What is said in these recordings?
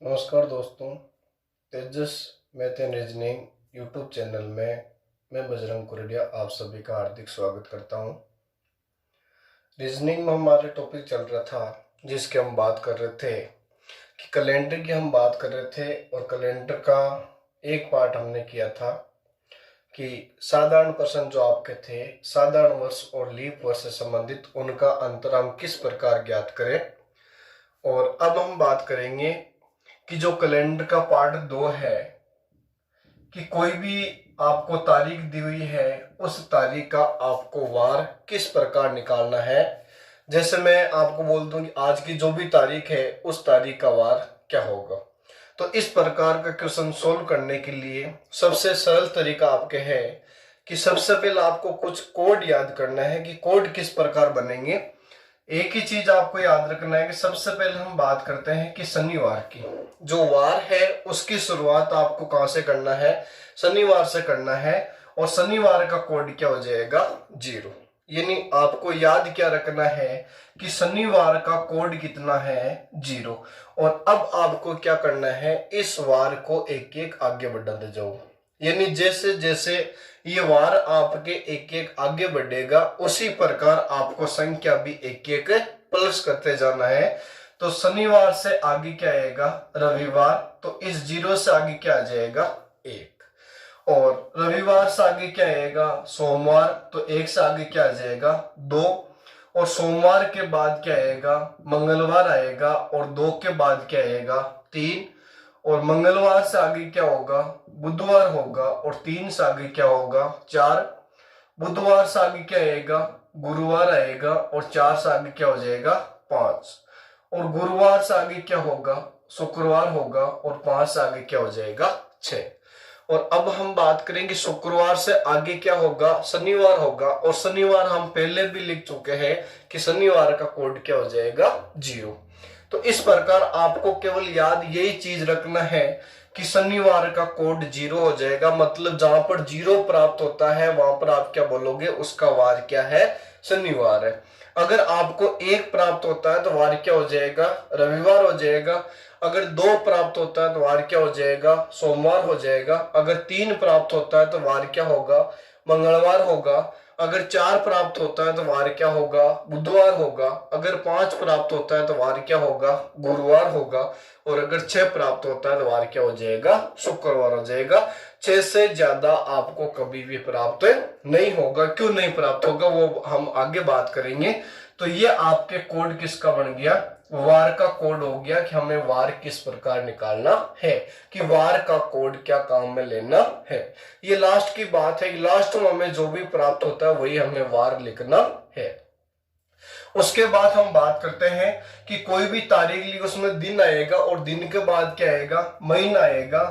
नमस्कार दोस्तों। Tejas math and reasoning YouTube channel में मैं बजरंग कुरडिया आप सभी का हार्दिक स्वागत करता हूं। रीजनिंग में हमारे टॉपिक चल रहा था जिसके हम बात कर रहे थे कि कैलेंडर की हम बात कर रहे थे, और कैलेंडर का एक पार्ट हमने किया था कि साधारण प्रश्न जो आपके थे, साधारण वर्ष और लीप वर्ष से संबंधित उनका अंतर हम किस प्रकार ज्ञात करें। और अब हम बात करेंगे कि जो कैलेंडर का पार्ट 2 है कि कोई भी आपको तारीख दी हुई है, उस तारीख का आपको वार किस प्रकार निकालना है। जैसे मैं आपको बोल दूं कि आज की जो भी तारीख है उस तारीख का वार क्या होगा। तो इस प्रकार का क्वेश्चन सोल्व करने के लिए सबसे सरल तरीका आपके है कि सबसे पहले आपको कुछ कोड याद करना है कि कोड किस प्रकार बनेंगे। एक ही चीज आपको याद रखना है कि सबसे पहले हम बात करते हैं कि शनिवार की जो वार है उसकी शुरुआत आपको कहां से करना है, शनिवार से करना है। और शनिवार का कोड क्या हो जाएगा, 0। यानी आपको याद क्या रखना है कि शनिवार का कोड कितना है, 0। और अब आपको क्या करना है, इस वार को एक एक आगे बढ़ाते जाओ। यानी जैसे जैसे ये वार आपके एक एक आगे बढ़ेगा उसी प्रकार आपको संख्या भी एक एक प्लस करते जाना है। तो शनिवार से आगे क्या आएगा, रविवार, तो इस 0 से आगे क्या आ जाएगा, 1। और रविवार से आगे क्या आएगा, सोमवार, तो 1 से आगे क्या आ जाएगा, 2। और सोमवार के बाद क्या आएगा, मंगलवार आएगा, और 2 के बाद क्या आएगा, 3। और मंगलवार से आगे क्या होगा, बुधवार होगा, और 3 से आगे क्या होगा, 4। बुधवार से आगे क्या आएगा, गुरुवार आएगा, और 4 से आगे क्या हो जाएगा, 5। और गुरुवार से आगे क्या होगा, शुक्रवार होगा, और 5 से आगे क्या हो जाएगा, 6। और अब हम बात करेंगे शुक्रवार से आगे क्या होगा, शनिवार होगा। और शनिवार हम पहले भी लिख चुके हैं कि शनिवार का कोड क्या हो जाएगा, 0। तो इस प्रकार आपको केवल याद यही चीज रखना है कि शनिवार का कोड 0 हो जाएगा। मतलब जहां पर 0 प्राप्त होता है वहां पर आप क्या बोलोगे, उसका वार क्या है, शनिवार है। अगर आपको 1 प्राप्त होता है तो वार क्या हो जाएगा, रविवार हो जाएगा। अगर 2 प्राप्त होता है तो वार क्या हो जाएगा, सोमवार हो जाएगा। अगर 3 प्राप्त होता है तो वार क्या होगा, मंगलवार होगा। अगर 4 प्राप्त होता है तो वार क्या होगा, बुधवार होगा। अगर 5 प्राप्त होता है तो वार क्या होगा, गुरुवार होगा। और अगर 6 प्राप्त होता है तो वार क्या हो जाएगा, शुक्रवार हो जाएगा। 6 से ज्यादा आपको कभी भी प्राप्त नहीं होगा। क्यों नहीं प्राप्त होगा वो हम आगे बात करेंगे। तो ये आपके कोड किसका बन गया, वार का कोड हो गया कि हमें वार किस प्रकार निकालना है, कि वार का कोड क्या काम में लेना है। ये लास्ट की बात है, लास्ट में हमें जो भी प्राप्त होता है वही हमें वार लिखना है। उसके बाद हम बात करते हैं कि कोई भी तारीख ली उसमें दिन आएगा, और दिन के बाद क्या आएगा, महीना आएगा।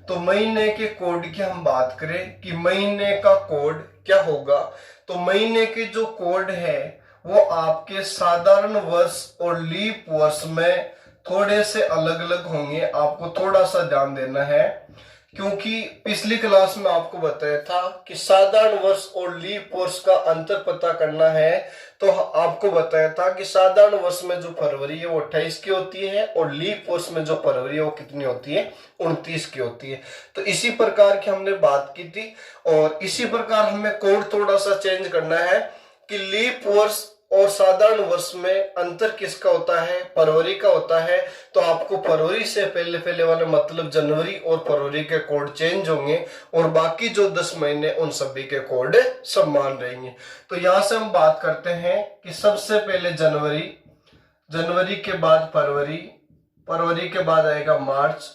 तो महीने के कोड की हम बात करें कि महीने का कोड क्या होगा। तो महीने के जो कोड है वो आपके साधारण वर्ष और लीप वर्ष में थोड़े से अलग अलग होंगे। आपको थोड़ा सा ध्यान देना है क्योंकि पिछली क्लास में आपको बताया था कि साधारण वर्ष और लीप वर्ष का अंतर पता करना है। तो आपको बताया था कि साधारण वर्ष में जो फरवरी है वो 28 की होती है, और लीप वर्ष में जो फरवरी है वो कितनी होती है, 29 की होती है। तो इसी प्रकार की हमने बात की थी। और इसी प्रकार हमें कोड थोड़ा सा चेंज करना है कि लीप वर्ष और साधारण वर्ष में अंतर किसका होता है, फरवरी का होता है। तो आपको फरवरी से पहले पहले वाले मतलब जनवरी और फरवरी के कोड चेंज होंगे, और बाकी जो 10 महीने उन सभी के कोड समान रहेंगे। तो यहां से हम बात करते हैं कि सबसे पहले जनवरी, जनवरी के बाद फरवरी, फरवरी के बाद आएगा मार्च,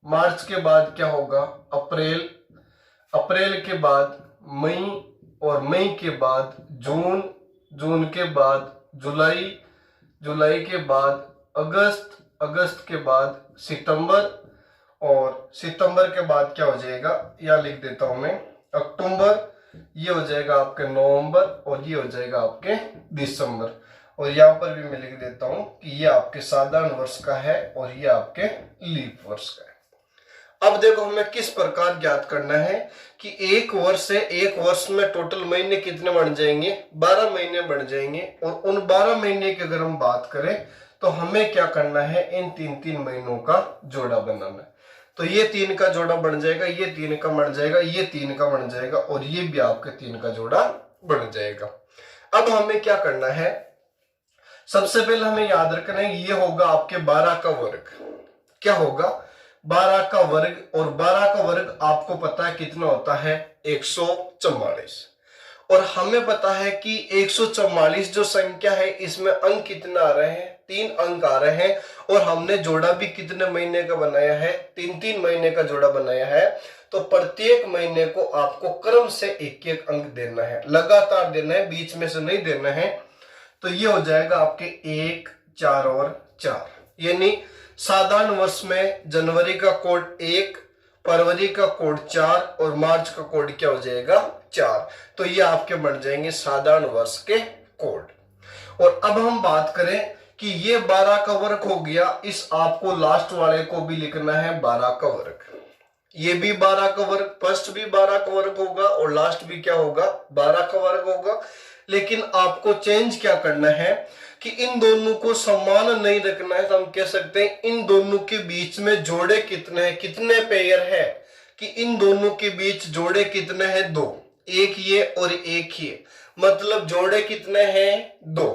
मार्च के बाद क्या होगा, अप्रैल, अप्रैल के बाद मई, और मई के बाद जून, जून के बाद जुलाई, जुलाई के बाद अगस्त, अगस्त के बाद सितंबर, और सितंबर के बाद क्या हो जाएगा, या लिख देता हूं मैं, अक्टूबर। ये हो जाएगा आपके नवंबर, और ये हो जाएगा आपके दिसंबर। और यहाँ पर भी मैं लिख देता हूं कि ये आपके साधारण वर्ष का है और ये आपके लीप वर्ष का है। अब देखो हमें किस प्रकार ज्ञात करना है कि एक वर्ष से, एक वर्ष में टोटल महीने कितने बन जाएंगे, 12 महीने बन जाएंगे। और उन 12 महीने की अगर हम बात करें तो हमें क्या करना है, इन 3-3 महीनों का जोड़ा बनाना है। तो ये 3 का जोड़ा बन जाएगा, ये 3 का बन जाएगा, ये 3 का बन जाएगा और ये भी आपके 3 का जोड़ा बन जाएगा। अब हमें क्या करना है, सबसे पहले हमें याद रखना है ये होगा आपके 12 का वर्ग। क्या होगा, 12 का वर्ग, और 12 का वर्ग आपको पता है कितना होता है, 144। और हमें पता है कि 144 जो संख्या है इसमें अंक कितना आ रहे हैं, 3 अंक आ रहे हैं। और हमने जोड़ा भी कितने महीने का बनाया है, 3-3 महीने का जोड़ा बनाया है। तो प्रत्येक महीने को आपको क्रम से 1-1 अंक देना है, लगातार देना है, बीच में से नहीं देना है। तो ये हो जाएगा आपके 1, 4 और 4। यानी साधारण वर्ष में जनवरी का कोड 1, फरवरी का कोड 4 और मार्च का कोड क्या हो जाएगा, 4। तो ये आपके बन जाएंगे साधारण वर्ष के कोड। और अब हम बात करें कि ये 12 का वर्ग हो गया, इस आपको लास्ट वाले को भी लिखना है 12 का वर्ग। ये भी 12 का वर्ग, फर्स्ट भी 12 का वर्ग होगा और लास्ट भी क्या होगा, 12 का वर्ग होगा। लेकिन आपको चेंज क्या करना है कि इन दोनों को समान नहीं रखना है। तो हम कह सकते हैं इन दोनों के बीच में जोड़े कितने हैं, कितने पेयर है, कि इन दोनों के बीच जोड़े कितने हैं, 2, एक ये और एक ये, मतलब जोड़े कितने हैं, 2।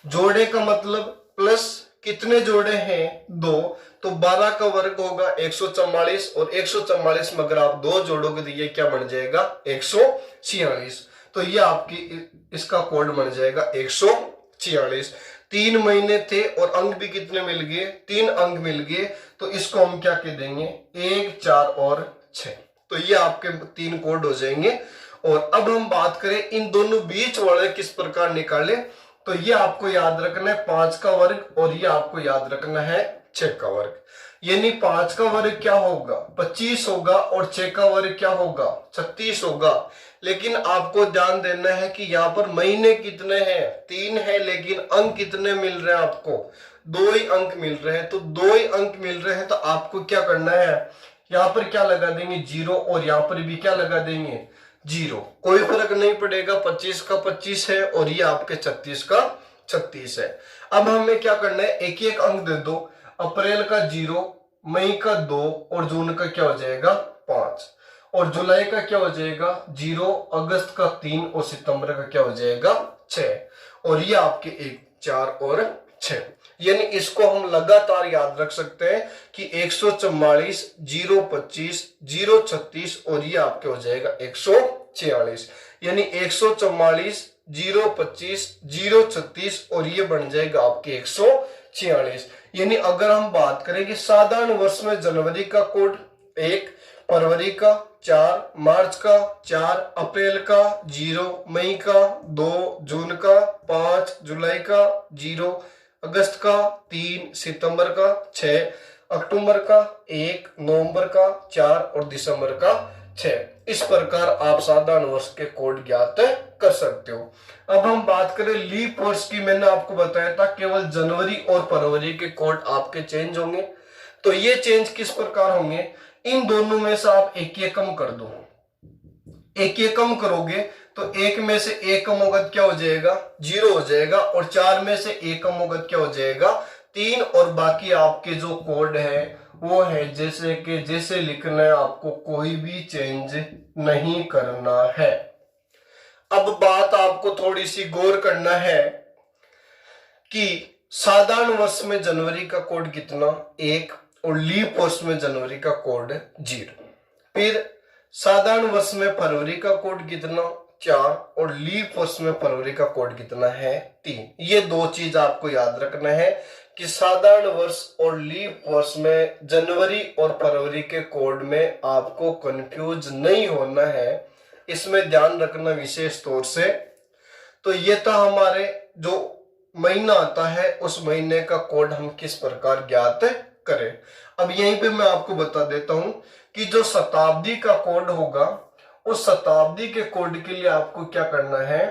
जोड़े का मतलब प्लस कितने जोड़े हैं, 2। तो 12 का वर्ग होगा 144 और 144 में अगर आप 2 जोड़ोगे तो ये क्या बन जाएगा, 146। तो ये आपकी इसका कोड बन जाएगा 146। 3 महीने थे और अंक भी कितने मिल गए, 3 अंक मिल गए। तो इसको हम क्या कह देंगे, 1, 4 और 6। तो ये आपके 3 कोड हो जाएंगे। और अब हम बात करें इन दोनों बीच वाले किस प्रकार निकाले, तो ये आपको याद रखना है 5 का वर्ग और ये आपको याद रखना है 6 का वर्ग। यानी 5 का वर्ग क्या होगा, 25 होगा और 6 का वर्ग क्या होगा, 36 होगा। लेकिन आपको ध्यान देना है कि यहाँ पर महीने कितने हैं, 3 है, लेकिन अंक कितने मिल रहे हैं आपको, 2 ही अंक मिल रहे हैं। तो 2 ही अंक मिल रहे हैं तो आपको क्या करना है, यहाँ पर क्या लगा देंगे, 0, और यहाँ पर भी क्या लगा देंगे, 0। कोई फर्क नहीं पड़ेगा, 25 का 25 है और ये आपके 36 का 36 है। अब हमें क्या करना है, एक एक अंक दे दो। अप्रैल का 0, मई का 2 और जून का क्या हो जाएगा, 5, और जुलाई का क्या हो जाएगा 0, अगस्त का 3 और सितंबर का क्या हो जाएगा 6। और ये आपके 1, 4 और 6। यानी इसको हम लगातार याद रख सकते हैं कि 144, 025, 036 और ये आपके हो जाएगा 146। यानी 144, 025, 036 और ये बन जाएगा आपके 146। यानी अगर हम बात करें कि साधारण वर्ष में जनवरी का कोड 1, फरवरी का 4, मार्च का 4, अप्रैल का 0, मई का 2, जून का 5, जुलाई का 0, अगस्त का 3, सितंबर का 6, अक्टूबर का 1, नवंबर का 4 और दिसंबर का 6। इस प्रकार आप साधारण वर्ष के कोड ज्ञात कर सकते हो। अब हम बात करें लीप वर्ष की, मैंने आपको बताया था केवल जनवरी और फरवरी के कोड आपके चेंज होंगे। तो ये चेंज किस प्रकार होंगे, इन दोनों में से आप एक एक कम कर दो। एक एक कम करोगे तो 1 में से 1 कम होगा क्या हो जाएगा, 0 हो जाएगा। और 4 में से 1 कम होगा क्या हो जाएगा, 3। और बाकी आपके जो कोड है वो है जैसे लिखना है, आपको कोई भी चेंज नहीं करना है। अब बात आपको थोड़ी सी गौर करना है कि साधारण वर्ष में जनवरी का कोड कितना, 1, और लीप वर्ष में जनवरी का कोड 0। फिर साधारण वर्ष में फरवरी का कोड कितना, 4, और लीप वर्ष में फरवरी का कोड कितना है, 3। ये 2 चीज आपको याद रखना है कि साधारण वर्ष और लीप वर्ष में जनवरी और फरवरी के कोड में आपको कंफ्यूज नहीं होना है, इसमें ध्यान रखना विशेष तौर से। तो ये था हमारे जो महीना आता है उस महीने का कोड हम किस प्रकार ज्ञात करें। अब यहीं पे मैं आपको बता देता हूं कि जो शताब्दी का कोड होगा, उस शताब्दी के कोड के लिए आपको क्या करना है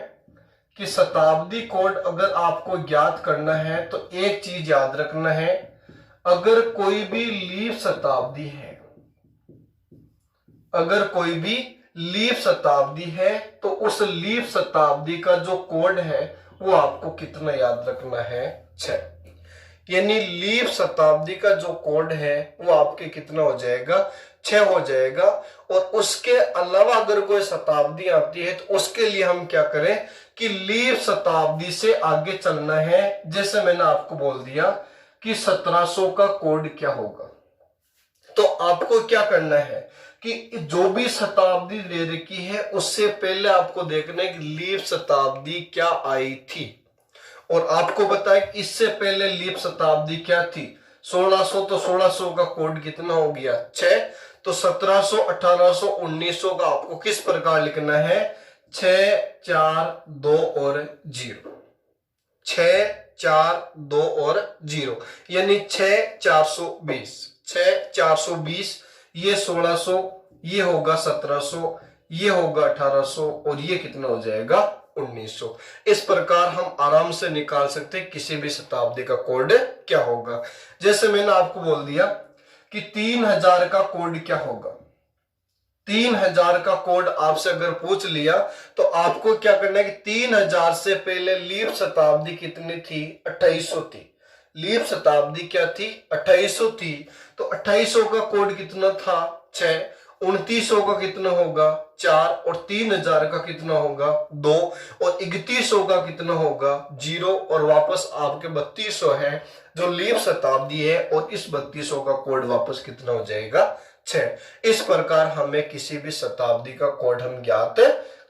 कि शताब्दी कोड अगर आपको ज्ञात करना है तो एक चीज याद रखना है, अगर कोई भी लीप शताब्दी है, अगर कोई भी लीप शताब्दी है तो उस लीप शताब्दी का जो कोड है वो आपको कितना याद रखना है, 6। यानी लीप शताब्दी का जो कोड है वो आपके कितना हो जाएगा, 6 हो जाएगा। और उसके अलावा अगर कोई शताब्दी आती है तो उसके लिए हम क्या करें कि लीप शताब्दी से आगे चलना है। जैसे मैंने आपको बोल दिया कि 1700 का कोड क्या होगा, तो आपको क्या करना है कि जो भी शताब्दी दे रखी है उससे पहले आपको देखना है कि लीप शताब्दी क्या आई थी। और आपको बताए कि इससे पहले लीप शताब्दी क्या थी, 1600, तो 1600 का कोड कितना हो गया, 6। तो 1700, 1800, 1900 का आपको किस प्रकार लिखना है, 6, 4, 2 और 0। 6, 4, 2 और 0 यानी 6, 420, 6, 420, ये 1600, ये होगा 1700, ये होगा 1800 और ये कितना हो जाएगा, 1900। इस प्रकार हम आराम से निकाल सकते हैं किसी भी शताब्दी का कोड क्या होगा। जैसे मैंने आपको बोल दिया कि 3000 का कोड क्या होगा। 3000 का कोड आपसे अगर पूछ लिया तो आपको क्या करना है कि 3000 से पहले लीप शताब्दी कितनी थी, 2800 थी। लीप शताब्दी क्या थी, 2800 थी। तो 2800 का कोड कितना था, 6। 2900 का कितना होगा, 4। और 3000 का कितना होगा, 2। और 3100 का कितना होगा, 0। और वापस आपके 3200 है जो लीप शताब्दी है। और इस 3200 का कोड वापस कितना हो जाएगा, 6। इस प्रकार हमें किसी भी शताब्दी का कोड हम ज्ञात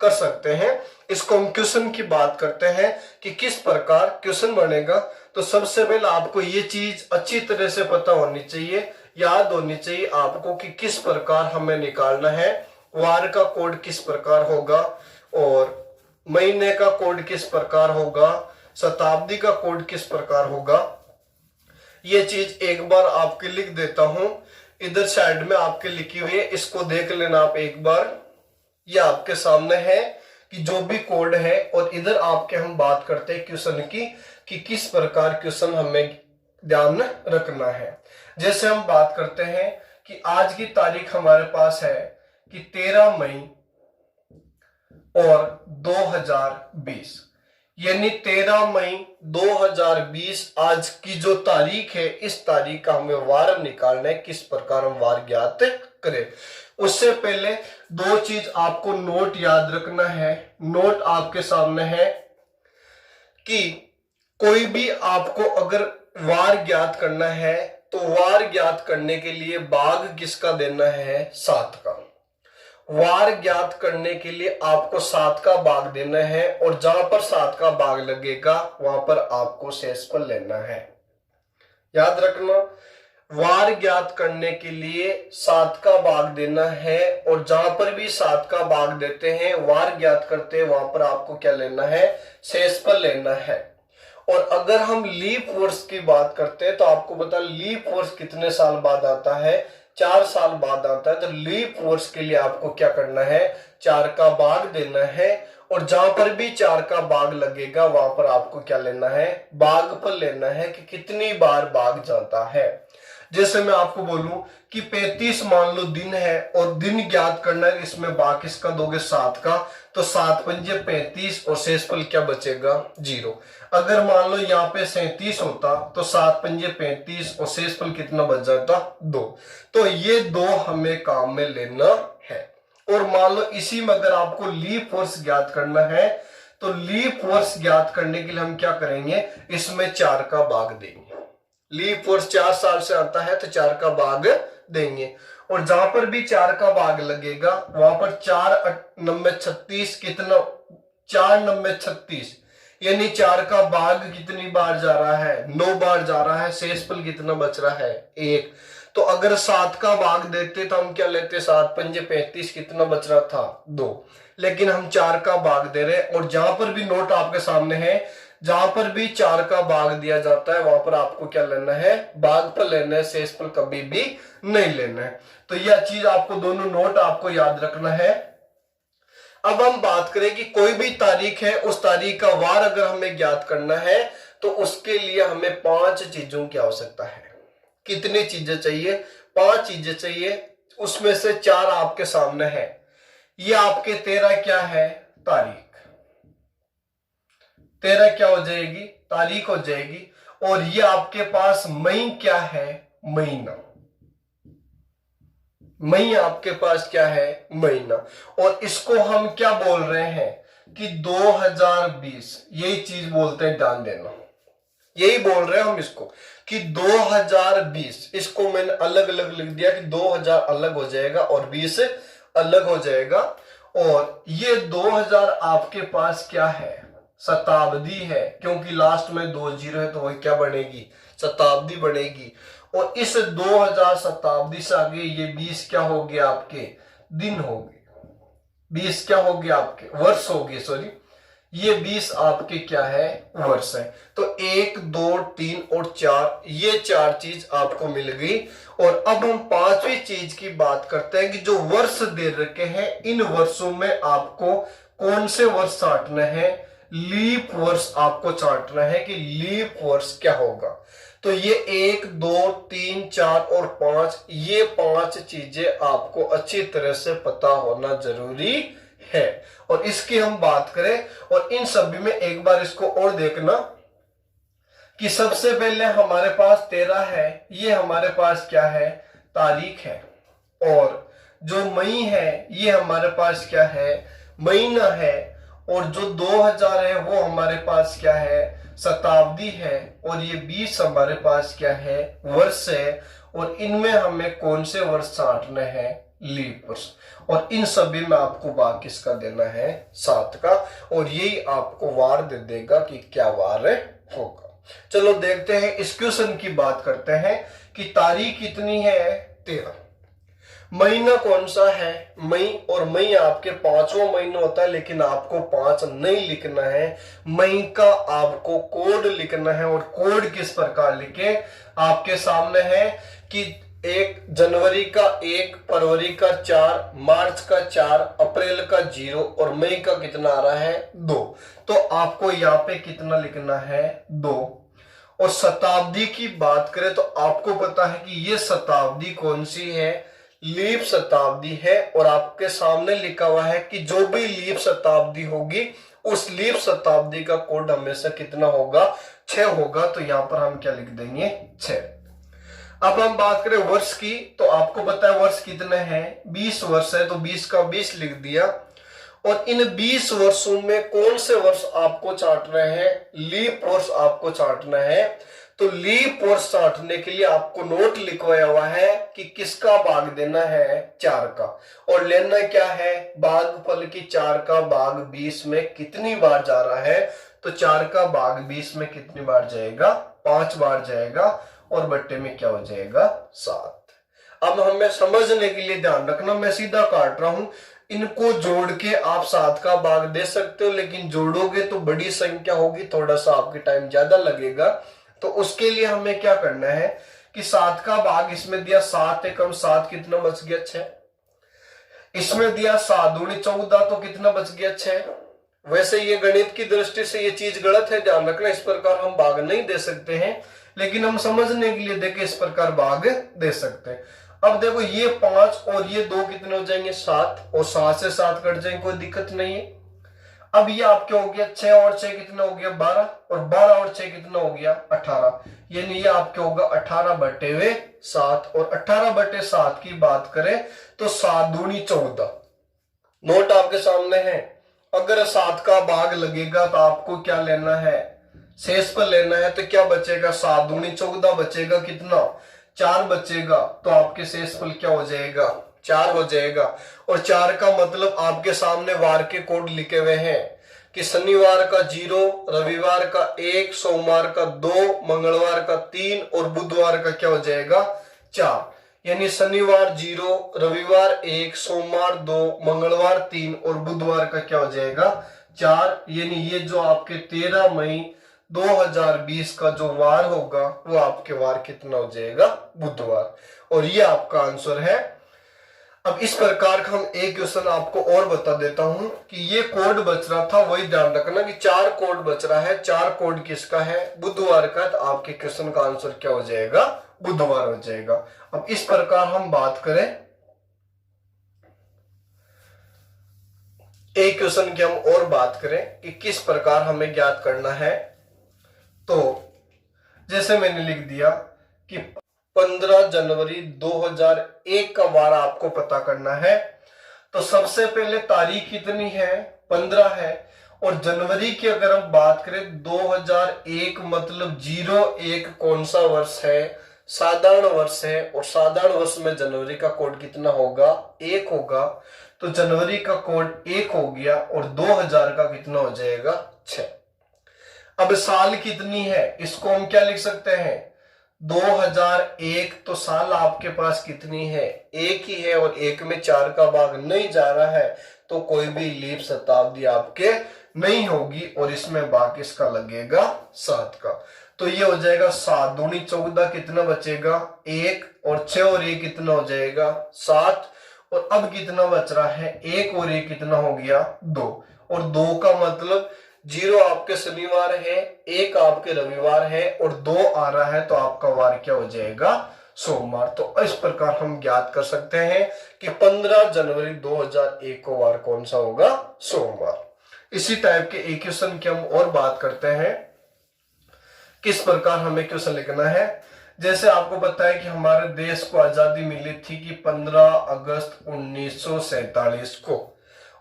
कर सकते हैं। इसको हम क्वेश्चन की बात करते हैं कि किस प्रकार क्वेश्चन बनेगा। तो सबसे पहले आपको ये चीज अच्छी तरह से पता होनी चाहिए, याद होनी चाहिए आपको कि किस प्रकार हमें निकालना है। वार का कोड किस प्रकार होगा और महीने का कोड किस प्रकार होगा, शताब्दी का कोड किस प्रकार होगा। ये चीज एक बार आपके लिख देता हूं, इधर साइड में आपके लिखी हुई है, इसको देख लेना आप एक बार। ये आपके सामने है कि जो भी कोड है। और इधर आपके हम बात करते हैं क्वेश्चन की कि किस प्रकार क्वेश्चन हमें ध्यान रखना है। जैसे हम बात करते हैं कि आज की तारीख हमारे पास है कि 13 मई और 2020, यानी 13 मई 2020 आज की जो तारीख है, इस तारीख का हमें वार निकालना है। किस प्रकार हम वार ज्ञात करें, उससे पहले दो चीज आपको नोट याद रखना है। नोट आपके सामने है कि कोई भी आपको अगर वार ज्ञात करना है तो वार ज्ञात करने के लिए भाग किसका देना है, 7 का। वार ज्ञात करने के लिए आपको 7 का भाग देना है और जहां पर 7 का भाग लगेगा वहां पर आपको शेषफल लेना है। याद रखना, वार ज्ञात करने के लिए 7 का भाग देना है और जहां पर भी 7 का भाग देते हैं, वार ज्ञात करते हैं, वहां पर आपको क्या लेना है, शेषफल लेना है। और अगर हम लीप वर्ष की बात करते हैं तो आपको पता लीप वर्ष कितने साल बाद आता है, 4 साल बाद आता है। तो लीप वर्ष के लिए आपको क्या करना है, 4 का भाग देना है और जहां पर भी 4 का भाग लगेगा वहां पर आपको क्या लेना है, भागफल लेना है कि कितनी बार भाग जाता है। जैसे मैं आपको बोलूं कि 35 मान लो दिन है और दिन ज्ञात करना है, इसमें भाग किसका दोगे, 7 का। तो 7 पंजे 35 और शेषफल क्या बचेगा, 0। अगर मान लो यहाँ पे 37 होता तो 7 पंजे 35 और शेषफल कितना बच जाता, 2। तो ये 2 हमें काम में लेना है। और मान लो इसी में अगर आपको लीप वर्ष ज्ञात करना है तो लीप वर्ष ज्ञात करने के लिए हम क्या करेंगे, इसमें 4 का भाग देंगे। लीप वर्ष 4 साल से आता है तो 4 का भाग देंगे और जहां पर भी 4 का भाग लगेगा वहां पर 4 नंबे 36 कितना, 4 नंबे 36 यानी 4 का भाग कितनी बार जा रहा है, 9 बार जा रहा है। शेषफल कितना बच रहा है, 1। तो अगर 7 का भाग देते तो हम क्या लेते, 7 पंजे 35, कितना बच रहा था, 2। लेकिन हम 4 का भाग दे रहे हैं और जहां पर भी नोट आपके सामने है, जहां पर भी 4 का भाग दिया जाता है वहां पर आपको क्या लेना है, भागफल लेना है, शेषफल कभी भी नहीं लेना है। तो यह चीज आपको दोनों नोट आपको याद रखना है। अब हम बात करें कि कोई भी तारीख है, उस तारीख का वार अगर हमें ज्ञात करना है तो उसके लिए हमें 5 चीजों की आवश्यकता है। कितनी चीजें चाहिए, 5 चीजें चाहिए। उसमें से 4 आपके सामने है। ये आपके 13 क्या है, तारीख। 13 क्या हो जाएगी, तारीख हो जाएगी। और ये आपके पास मई क्या है, महीना। मई आपके पास क्या है, महीना। और इसको हम क्या बोल रहे हैं कि 2020, यही चीज बोलते हैं, ध्यान देना, यही बोल रहे हैं हम इसको कि 2020। इसको मैंने अलग अलग लिख दिया कि 2000 अलग हो जाएगा और 20 अलग हो जाएगा। और ये 2000 आपके पास क्या है, शताब्दी है, क्योंकि लास्ट में 20 है तो वही क्या बनेगी, शताब्दी बनेगी। और इस 2000 शताब्दी से आगे ये 20 क्या हो गया, आपके दिन हो गए। 20 क्या हो गया, आपके वर्ष हो गए, सॉरी, ये 20 आपके क्या है, वर्ष है। तो 1 2 3 और 4, ये 4 चीज आपको मिल गई। और अब हम 5वीं चीज की बात करते हैं कि जो वर्ष दे रखे हैं, इन वर्षों में आपको कौन से वर्ष छांटने हैं, लीप वर्ष आपको छांटना है कि लीप वर्ष क्या होगा। तो ये 1 2 3 4 और 5, ये 5 चीजें आपको अच्छी तरह से पता होना जरूरी है। और इसकी हम बात करें, और इन सभी में एक बार इसको और देखना कि सबसे पहले हमारे पास 13 है, ये हमारे पास क्या है, तारीख है। और जो मई है, ये हमारे पास क्या है, महीना है। और जो 2000 है वो हमारे पास क्या है, शताब्दी है। और ये 20 हमारे पास क्या है, वर्ष है। और इनमें हमें कौन से वर्ष छांटने हैं, लीप वर्ष। और इन सभी में आपको भाग किसका देना है, 7 का। और यही आपको वार दे देगा कि क्या वार होगा। चलो देखते हैं, इस क्वेश्चन की बात करते हैं कि तारीख कितनी है, 13। महीना कौन सा है, मई। और मई आपके 5वां महीना होता है, लेकिन आपको 5 नहीं लिखना है, मई का आपको कोड लिखना है। और कोड किस प्रकार लिखे, आपके सामने है कि 1 जनवरी का 1, फरवरी का 4, मार्च का 4, अप्रैल का 0 और मई का कितना आ रहा है, 2। तो आपको यहाँ पे कितना लिखना है, 2। और शताब्दी की बात करें तो आपको पता है कि ये शताब्दी कौन सी है, लीप शताब्दी है। और आपके सामने लिखा हुआ है कि जो भी लीप शताब्दी होगी, उस लीप शताब्दी का कोड हमेशा कितना होगा, 6 होगा। तो यहां पर हम क्या लिख देंगे, 6। अब हम बात करें वर्ष की, तो आपको पता है वर्ष कितने हैं, 20 वर्ष है, तो 20 का 20 लिख दिया। और इन 20 वर्षों में कौन से वर्ष आपको छांटना है, लीप वर्ष आपको छांटना है। तो लीप वर्ष छांटने के लिए आपको नोट लिखवाया हुआ है कि किसका भाग देना है, 4 का। और लेना क्या है, भागफल की 4 का भाग 20 में कितनी बार जा रहा है। तो 4 का भाग 20 में कितनी बार जाएगा, 5 बार जाएगा। और बट्टे में क्या हो जाएगा, 7। अब हमें समझने के लिए ध्यान रखना, मैं सीधा काट रहा हूं, इनको जोड़ के आप 7 का भाग दे सकते हो, लेकिन जोड़ोगे तो बड़ी संख्या होगी, थोड़ा सा आपके टाइम ज्यादा लगेगा। तो उसके लिए हमें क्या करना है कि 7 का भाग इसमें दिया, 7 एकम 7, कितना बच गया, 6। इसमें दिया 7 दूनी 14, तो कितना बच गया, 6। वैसे ये गणित की दृष्टि से ये चीज गलत है, ध्यान रखना, इस प्रकार हम भाग नहीं दे सकते हैं, लेकिन हम समझने के लिए देखें इस प्रकार भाग दे सकते हैं। अब देखो ये 5 और ये 2 कितने हो जाएंगे, 7। और 7 से 7 कट जाएंगे, कोई दिक्कत नहीं है। अब ये आपके हो गया 6 और 6 कितना हो गया, 12। और 12 और 6 कितना हो गया, 18। यानी ये आपके होगा 18 बटे 7। और 18 बटे 7 की बात करें तो 7 दूनी 14। नोट आपके सामने है। अगर 7 का भाग लगेगा तो आपको क्या लेना है, शेष पर लेना है। तो क्या बचेगा, 7 दूनी 14 बचेगा, कितना, 4 बचेगा। तो आपके शेष फल क्या हो जाएगा, 4 हो जाएगा। और 4 का मतलब आपके सामने वार के कोड लिखे हुए हैं कि शनिवार का 0, रविवार का 1, सोमवार का 2, मंगलवार का 3 और बुधवार का क्या हो जाएगा, 4। यानी शनिवार 0, रविवार 1, सोमवार 2, मंगलवार 3 और बुधवार का क्या हो जाएगा, 4। यानी ये जो आपके 13 मई 2020 का जो वार होगा वो आपके वार कितना हो जाएगा, बुधवार। और ये आपका आंसर है। अब इस प्रकार का हम एक क्वेश्चन आपको और बता देता हूं कि ये कोड बच रहा था, वही ध्यान रखना कि 4 कोड बच रहा है। 4 कोड किसका है, बुधवार का। तो आपके क्वेश्चन का आंसर क्या हो जाएगा, बुधवार हो जाएगा। अब इस प्रकार हम बात करें एक क्वेश्चन की, हम और बात करें कि किस प्रकार हमें ज्ञात करना है। तो जैसे मैंने लिख दिया कि 15 जनवरी 2001 का वार आपको पता करना है, तो सबसे पहले तारीख कितनी है, 15 है, और जनवरी की अगर हम बात करें 2001 मतलब 01 कौन सा वर्ष है, साधारण वर्ष है, और साधारण वर्ष में जनवरी का कोड कितना होगा, 1 होगा, तो जनवरी का कोड 1 हो गया, और 2000 का कितना हो जाएगा, 6। अब साल कितनी है, इसको हम क्या लिख सकते हैं, 2001, तो साल आपके पास कितनी है, 1 ही है, और 1 में 4 का भाग नहीं जा रहा है, तो कोई भी लीप शताब्दी आपके नहीं होगी, और इसमें भाग किसका लगेगा, 7 का। तो ये हो जाएगा 7 दूनी 14, कितना बचेगा, 1, और 6 और 1 कितना हो जाएगा, 7, और अब कितना बच रहा है, 1 और 1 कितना हो गया, 2, और 2 का मतलब 0 आपके शनिवार है, 1 आपके रविवार है, और 2 आ रहा है, तो आपका वार क्या हो जाएगा, सोमवार। तो इस प्रकार हम ज्ञात कर सकते हैं कि 15 जनवरी 2001 को वार कौन सा होगा, सोमवार। इसी टाइप के एक क्वेश्चन की हम और बात करते हैं, किस प्रकार हमें क्वेश्चन लिखना है। जैसे आपको पता है कि हमारे देश को आजादी मिली थी कि 15 अगस्त 1947 को,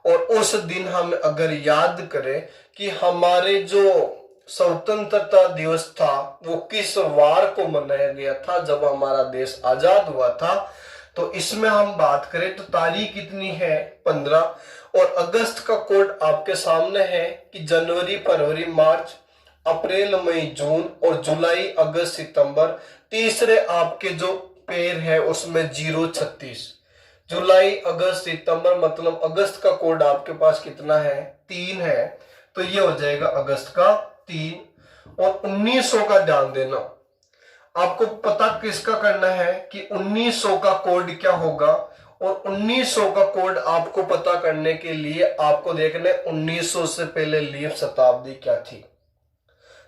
और उस दिन हम अगर याद करें कि हमारे जो स्वतंत्रता दिवस था वो किस वार को मनाया गया था, जब हमारा देश आजाद हुआ था, तो इसमें हम बात करें तो तारीख कितनी है, 15, और अगस्त का कोड आपके सामने है कि जनवरी, फरवरी, मार्च, अप्रैल, मई, जून, और जुलाई, अगस्त, सितंबर, तीसरे आपके जो पेड़ है उसमें 036, जुलाई, अगस्त, सितंबर, मतलब अगस्त का कोड आपके पास कितना है, 3 है, तो ये हो जाएगा अगस्त का 3। और 1900 का ध्यान देना, आपको पता किसका करना है कि 1900 का कोड क्या होगा, और 1900 का कोड आपको पता करने के लिए आपको देखना है 1900 से पहले लीप शताब्दी क्या थी।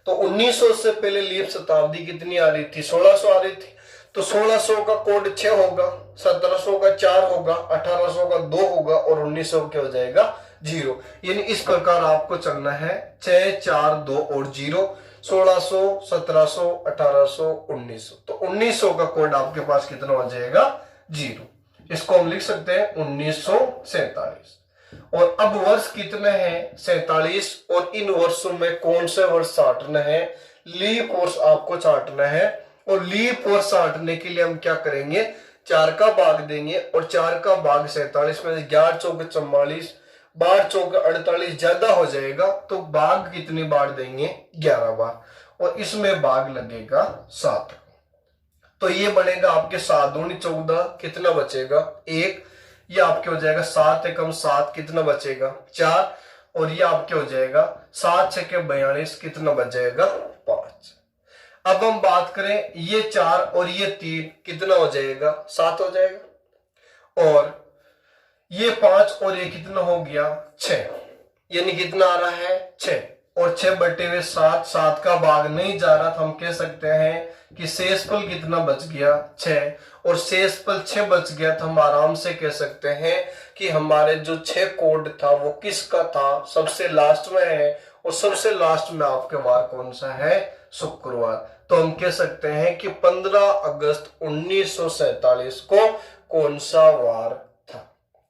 तो 1900 से पहले लीप शताब्दी कितनी आ रही थी, 1600 आ रही थी, तो 1600 का कोड 6 होगा, 1700 का 4 होगा, 1800 का 2 होगा, और 1900 क्या हो जाएगा, 0। यानी इस प्रकार आपको चलना है 6, 4, 2 और 0, 1600, 1700, 1800, 1900, तो 1900 का कोड आपके पास कितना हो जाएगा, 0। इसको हम लिख सकते हैं 1947। और अब वर्ष कितने हैं, 47, और इन वर्षों में कौन से वर्ष छांटना है, लीप वर्ष आपको छांटना है, और लीप वर्ष छांटने के लिए हम क्या करेंगे, 4 का भाग देंगे, और 4 का भाग 47 में 11 चौक 44, 12 चौक 48 ज्यादा हो जाएगा, तो भाग कितनी बार देंगे, 11 बार, और इसमें भाग लगेगा 7। तो ये बनेगा आपके 7 दूनी 14, कितना बचेगा, 1, ये आपके हो जाएगा 7 एकम 7, कितना बचेगा, 4, और ये आपके हो जाएगा 7 6 के 42, कितना बच जाएगा, 5। अब हम बात करें ये 4 और ये 3, कितना हो जाएगा, 7 हो जाएगा, और ये 5 और ये कितना हो गया, 6, यानी कितना आ रहा है, 6, और 6 बटे हुए 7, 7 का भाग नहीं जा रहा, तो हम कह सकते हैं कि शेषफल कितना बच गया, 6, और शेषफल 6 बच गया, तो हम आराम से कह सकते हैं कि हमारे जो 6 कोड था वो किसका था, सबसे लास्ट में है, और सबसे लास्ट में आपके वार कौन सा है, शुक्रवार। तो हम कह सकते हैं कि 15 अगस्त 1947 को कौन सा वार था।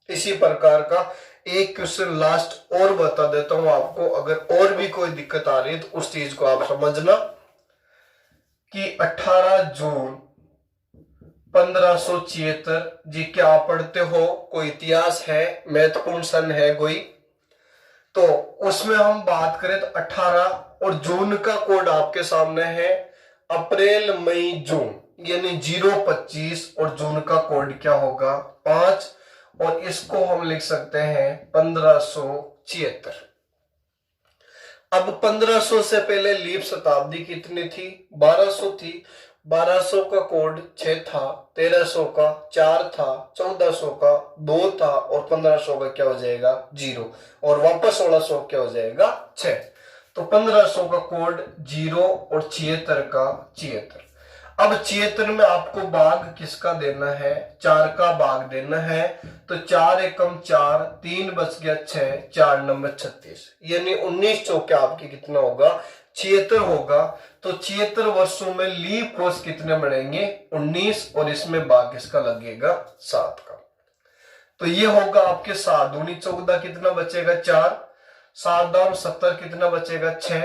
इसी प्रकार का एक क्वेश्चन लास्ट और बता देता हूं आपको, अगर और भी कोई दिक्कत आ रही है तो उस चीज को आप समझना कि 18 जून 1576 जी, क्या आप पढ़ते हो, कोई इतिहास है, महत्वपूर्ण सन है कोई, तो उसमें हम बात करें तो 18, और जून का कोड आपके सामने है अप्रैल, मई, जून, यानी 025, और जून का कोड क्या होगा, 5, और इसको हम लिख सकते हैं 1576। अब 1500 से पहले लीप शताब्दी कितनी थी, 1200 थी, 1200 का कोड 6 था, 1300 का 4 था, 1400 का 2 था, और 1500 का क्या हो जाएगा, 0, और वापस 1600 क्या हो जाएगा, 6। तो 1500 का कोड 0, और 76 का 76। अब 76 में आपको भाग किसका देना है, 4 का भाग देना है, तो 4 एकम 4, 3 बच गया 6, 4 नंबर 36, यानी 19 चौके आपकी कितना होगा, 76 होगा तो 76 वर्षों में लीप वर्ष कितने बनेंगे? 19, और इसमें भाग किसका लगेगा? 7 का। तो ये होगा आपके 7 दूनी 14 कितना बचेगा? 4, 7 दाम 70 कितना बचेगा? 6,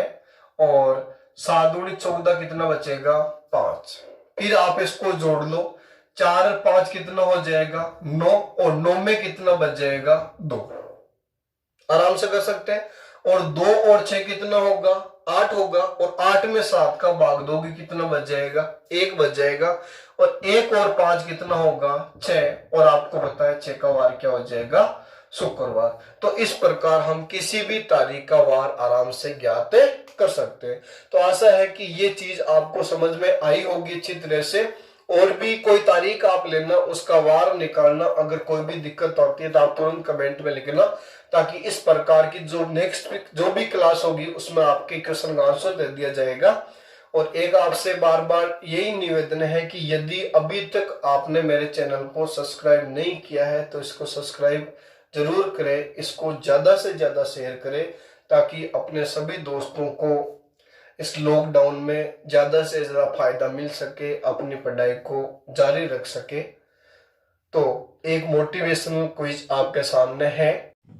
और 7 दूनी 14 कितना बचेगा? 5। फिर आप इसको जोड़ लो, 4 और 5 कितना हो जाएगा? 9, और 9 में कितना बच जाएगा? 2। आराम से कर सकते हैं। और 2 और 6 कितना होगा? 8 होगा, और 8 में 7 का भाग दोगे कितना बच जाएगा? 1 बच जाएगा, और 1 और 5 कितना होगा? 6, और आपको पता है 6 का वार क्या हो जाएगा? शुक्रवार। तो इस प्रकार हम किसी भी तारीख का वार आराम से ज्ञात कर सकते हैं। तो आशा है कि ये चीज आपको समझ में आई होगी अच्छी तरह से। और भी कोई तारीख आप लेना, उसका वार निकालना, अगर कोई भी दिक्कत होती है तो आप तुरंत कमेंट में लिखना, ताकि इस प्रकार की जो नेक्स्ट जो भी क्लास होगी उसमें आपके क्वेश्चन का आंसर दे दिया जाएगा। और एक आपसे बार बार यही निवेदन है कि यदि अभी तक आपने मेरे चैनल को सब्सक्राइब नहीं किया है तो इसको सब्सक्राइब जरूर करें, इसको ज्यादा से ज्यादा शेयर करें, ताकि अपने सभी दोस्तों को इस लॉकडाउन में ज्यादा से ज्यादा फायदा मिल सके, अपनी पढ़ाई को जारी रख सके। तो एक मोटिवेशनल क्विज आपके सामने है।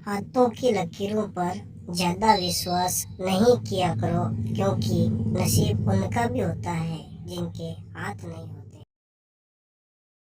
हाथों की लकीरों पर ज्यादा विश्वास नहीं किया करो, क्योंकि नसीब उनका भी होता है जिनके हाथ नहीं होते।